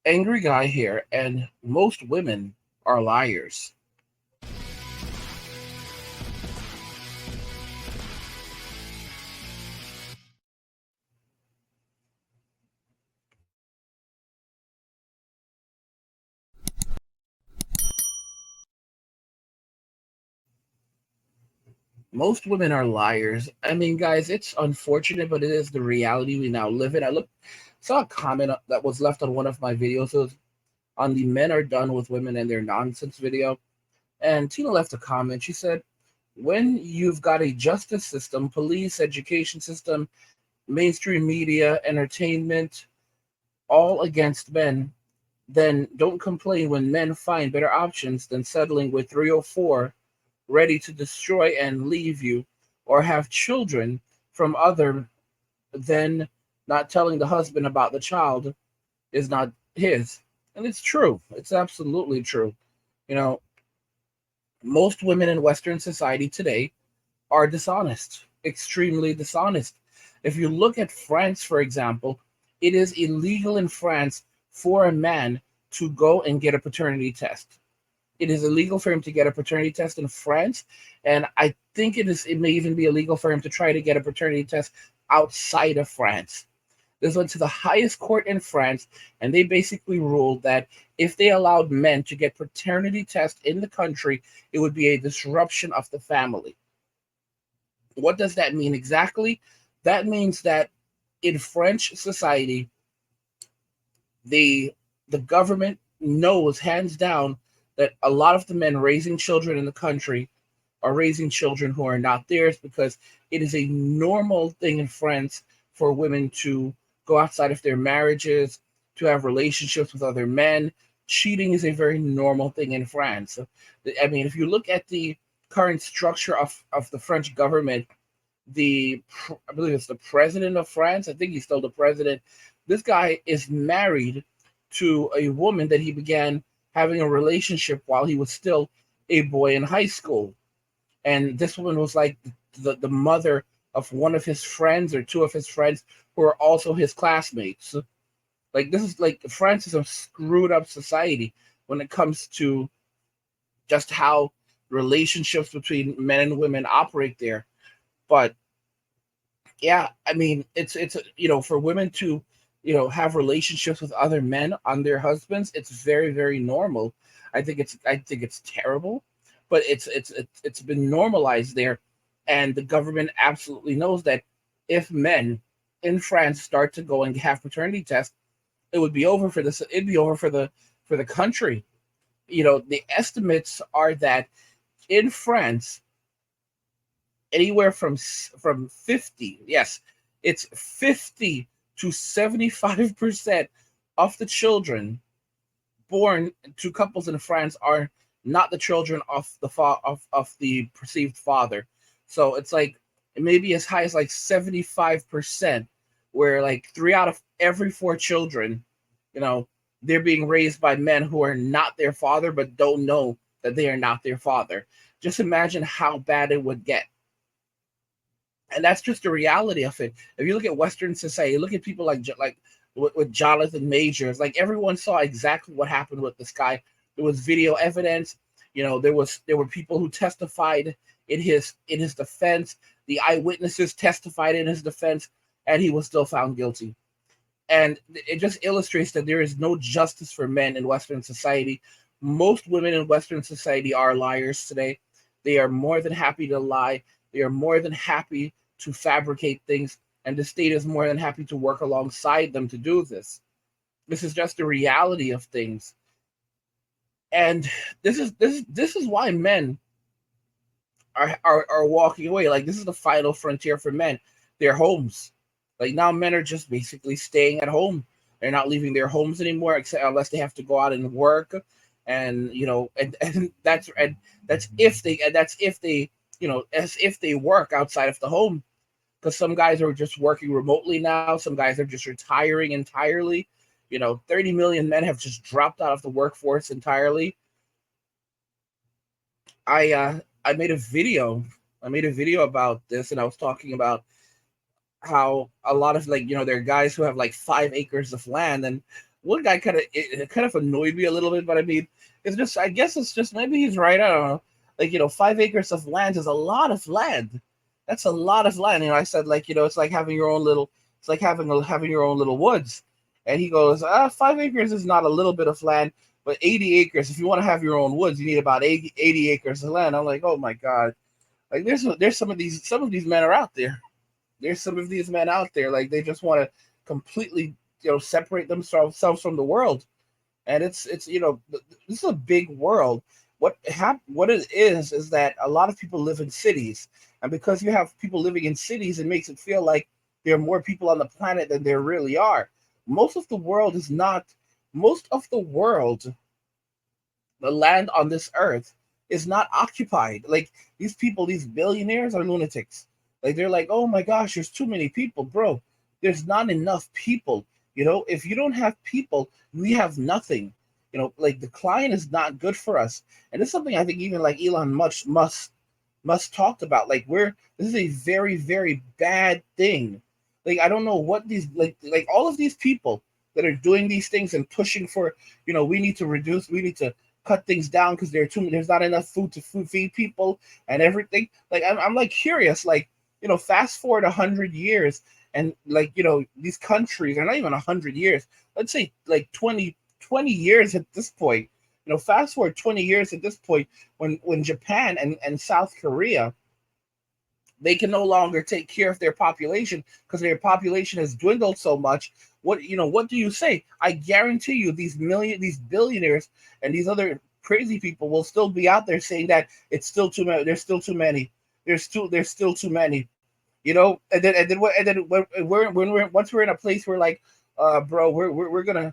Angry guy here, and most women are liars. Most women are liars. I mean, guys, it's unfortunate, but it is the reality we now live in. Saw a comment that was left on one of my videos. It was on the "Men Are Done with Women and Their Nonsense" video, and Tina left a comment. She said, "When you've got a justice system, police, education system, mainstream media, entertainment, all against men, then don't complain when men find better options than settling with 304 ready to destroy and leave you, or have children from other than not telling the husband about the child is not his." And it's true. It's absolutely true. You know, most women in Western society today are dishonest, extremely dishonest. If you look at France, for example, it is illegal in France for a man to go and get a paternity test. It is illegal for him to get a paternity test in France, and I think it may even be illegal for him to try to get a paternity test outside of France. This went to the highest court in France, and they basically ruled that if they allowed men to get paternity tests in the country, it would be a disruption of the family. What does that mean exactly? That means that in French society, the the government knows hands down that a lot of the men raising children in the country are raising children who are not theirs, because it is a normal thing in France for women to go outside of their marriages, to have relationships with other men. Cheating is a very normal thing in France. I mean, if you look at the current structure of the French government, I believe it's the president of France. I think he's still the president. This guy is married to a woman that he began having a relationship while he was still a boy in high school. And this woman was like the mother of one of his friends or two of his friends who are also his classmates. Like, this is like, France is a screwed up society when it comes to just how relationships between men and women operate there. But yeah, I mean, it's for women to have relationships with other men on their husbands. It's very, very normal. I think it's terrible, but it's been normalized there, and the government absolutely knows that if men in France start to go and have paternity tests, it would be over for this. It'd be over for the country. The estimates are that in France, anywhere from 50, yes, it's 50 to 75% of the children born to couples in France are not the children of of the perceived father. So it's like maybe as high as like 75%, where like 3 out of every 4 children, you know they're being raised by men who are not their father, but don't know that they are not their father. Just imagine how bad it would get. And that's just the reality of it. If you look at Western society, look at people like with Jonathan Majors. Like, everyone saw exactly what happened with this guy. There was video evidence. There were people who testified in his defense. The eyewitnesses testified in his defense, and he was still found guilty. And it just illustrates that there is no justice for men in Western society. Most women in Western society are liars today. They are more than happy to lie. They are more than happy to fabricate things, and the state is more than happy to work alongside them to do this. This is just the reality of things, and this is why men are walking away. Like, this is the final frontier for men. Their homes. Like, now men are just basically staying at home. They're not leaving their homes anymore, except unless they have to go out and work. And as if they work outside of the home, because some guys are just working remotely now. Some guys are just retiring entirely. 30 million men have just dropped out of the workforce entirely. I made a video. I made a video about this, and I was talking about how a lot of, there are guys who have like 5 acres of land, and one guy kind of annoyed me a little bit, but I mean, it's just I guess it's just maybe he's right. I don't know. Like 5 acres of land is a lot of land. That's a lot of land. I said like it's like having your own little. It's like having your own little woods. And he goes, 5 acres is not a little bit of land, but 80 acres. If you want to have your own woods, you need about 80 acres of land. I'm like, oh my god. Like there's some of these men are out there. There's some of these men out there, like they just want to completely, separate themselves from the world. And it's this is a big world. What it is that a lot of people live in cities, and because you have people living in cities, it makes it feel like there are more people on the planet than there really are. Most of the world is not. Most of the world, the land on this earth, is not occupied. Like these people, these billionaires are lunatics. Like they're like, oh my gosh, there's too many people, bro. There's not enough people. If you don't have people, we have nothing. Like decline is not good for us, and it's something I think even like Elon must talked about. Like this is a very very bad thing. Like I don't know what these like all of these people that are doing these things and pushing for we need to cut things down because there's not enough food to feed people and everything. Like I'm like curious, like fast forward 100 years, and like these countries are not even 100 years. Let's say like 20 years at this point. Fast forward 20 years at this point, when Japan and South Korea, they can no longer take care of their population because their population has dwindled so much. What do you say? I guarantee you these billionaires and these other crazy people will still be out there saying that it's still too many. There's still too many. There's still too many. And then once we're in a place where like, bro, we're gonna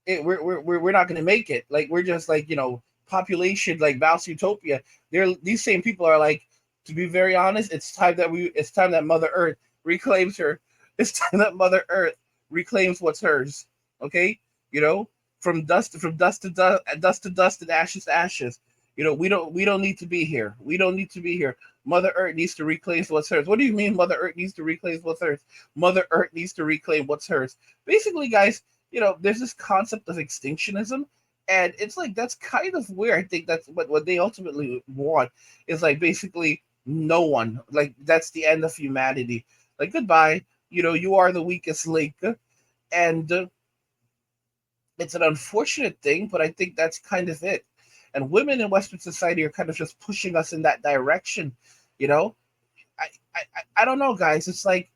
we're not gonna make it. Like we're just like population like Mouse Utopia. These same people are like, to be very honest, it's time that Mother Earth reclaims her. It's time that Mother Earth reclaims what's hers. Okay, you know, from dust to dust, dust to dust, and ashes to ashes. We don't need to be here. We don't need to be here. Mother Earth needs to reclaim what's hers. What do you mean Mother Earth needs to reclaim what's hers? Mother Earth needs to reclaim what's hers. Basically, guys, there's this concept of extinctionism, and it's like that's kind of where I think that's what they ultimately want is like basically no one. Like that's the end of humanity. Like goodbye. You are the weakest link, and it's an unfortunate thing, but I think that's kind of it. And women in Western society are kind of just pushing us in that direction. You know, I don't know, guys. It's like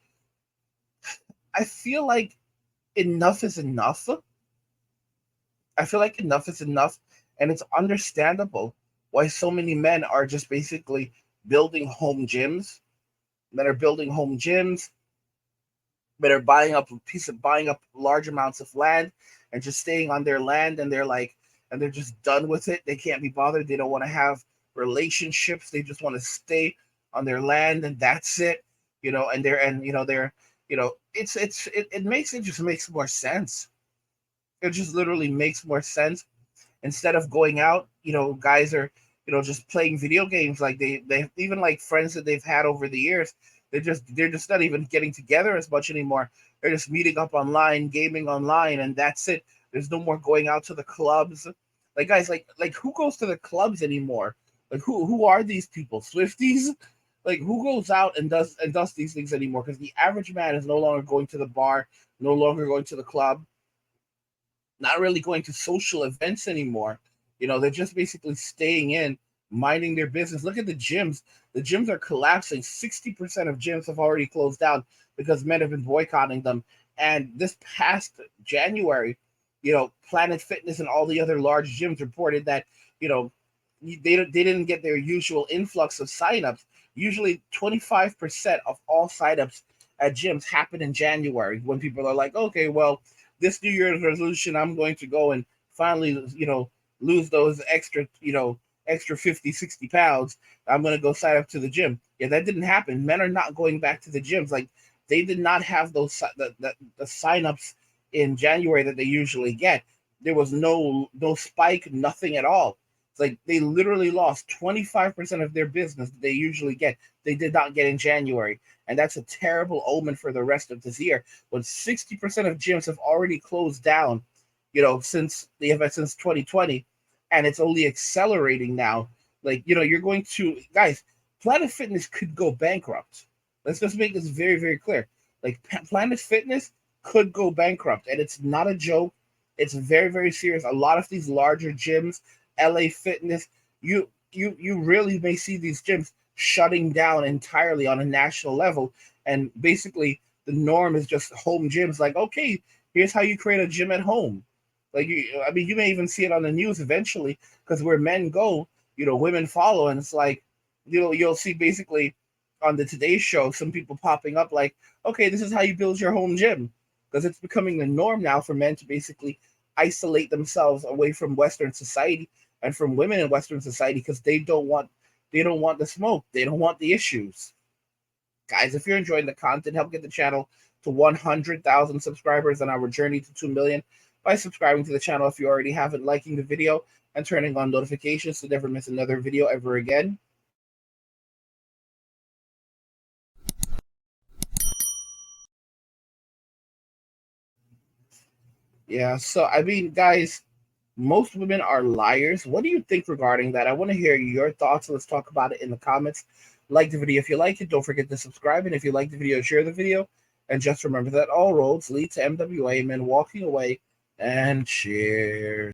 I feel like enough is enough. I feel like enough is enough, and it's understandable why so many men are just basically building home gyms. Men are building home gyms. Men are buying up large amounts of land and just staying on their land, and they're just done with it. They can't be bothered. They don't want to have relationships. They just want to stay on their land, and that's it. It just makes more sense. It just literally makes more sense. Instead of going out, guys are just playing video games. Like they even like friends that they've had over the years, they're just not even getting together as much anymore. They're just meeting up online, gaming online, and that's it. There's no more going out to the clubs. Like guys, like who goes to the clubs anymore? Like who are these people? Swifties? Like who goes out and does these things anymore? Because the average man is no longer going to the bar, no longer going to the club, not really going to social events anymore. They're just basically staying in, minding their business. Look at the gyms. The gyms are collapsing. 60% of gyms have already closed down because men have been boycotting them. And this past January, Planet Fitness and all the other large gyms reported that, they didn't get their usual influx of signups. Usually 25% of all signups at gyms happen in January when people are like, okay, well, this New Year's resolution, I'm going to go and finally, lose those extra 50, 60 pounds. I'm going to go sign up to the gym. Yeah, that didn't happen. Men are not going back to the gyms. Like they did not have the signups in January that they usually get. There was no spike, nothing at all. It's like they literally lost 25% of their business that they usually get. They did not get in January. And that's a terrible omen for the rest of this year. When 60% of gyms have already closed down, since the event since 2020, and it's only accelerating now. Like, you're going to guys, Planet Fitness could go bankrupt. Let's just make this very, very clear. Like, Planet Fitness could go bankrupt, and it's not a joke. It's very, very serious. A lot of these larger gyms, LA Fitness, you really may see these gyms shutting down entirely on a national level, and basically the norm is just home gyms. Like, okay, here's how you create a gym at home. Like, I mean, you may even see it on the news eventually, because where men go, women follow, and it's like, you'll see basically on the Today Show some people popping up like, okay, this is how you build your home gym, because it's becoming the norm now for men to basically isolate themselves away from Western society and from women in Western society, because they don't want the smoke, they don't want the issues. Guys, if you're enjoying the content, help get the channel to 100,000 subscribers on our journey to 2 million by subscribing to the channel if you already haven't, liking the video, and turning on notifications to never miss another video ever again. Yeah, so I mean, guys, most women are liars. What do you think regarding that? I want to hear your thoughts. Let's talk about it in the comments. Like the video if you like it. Don't forget to subscribe. And if you like the video, share the video. And just remember that all roads lead to MWA, men walking away, and cheers.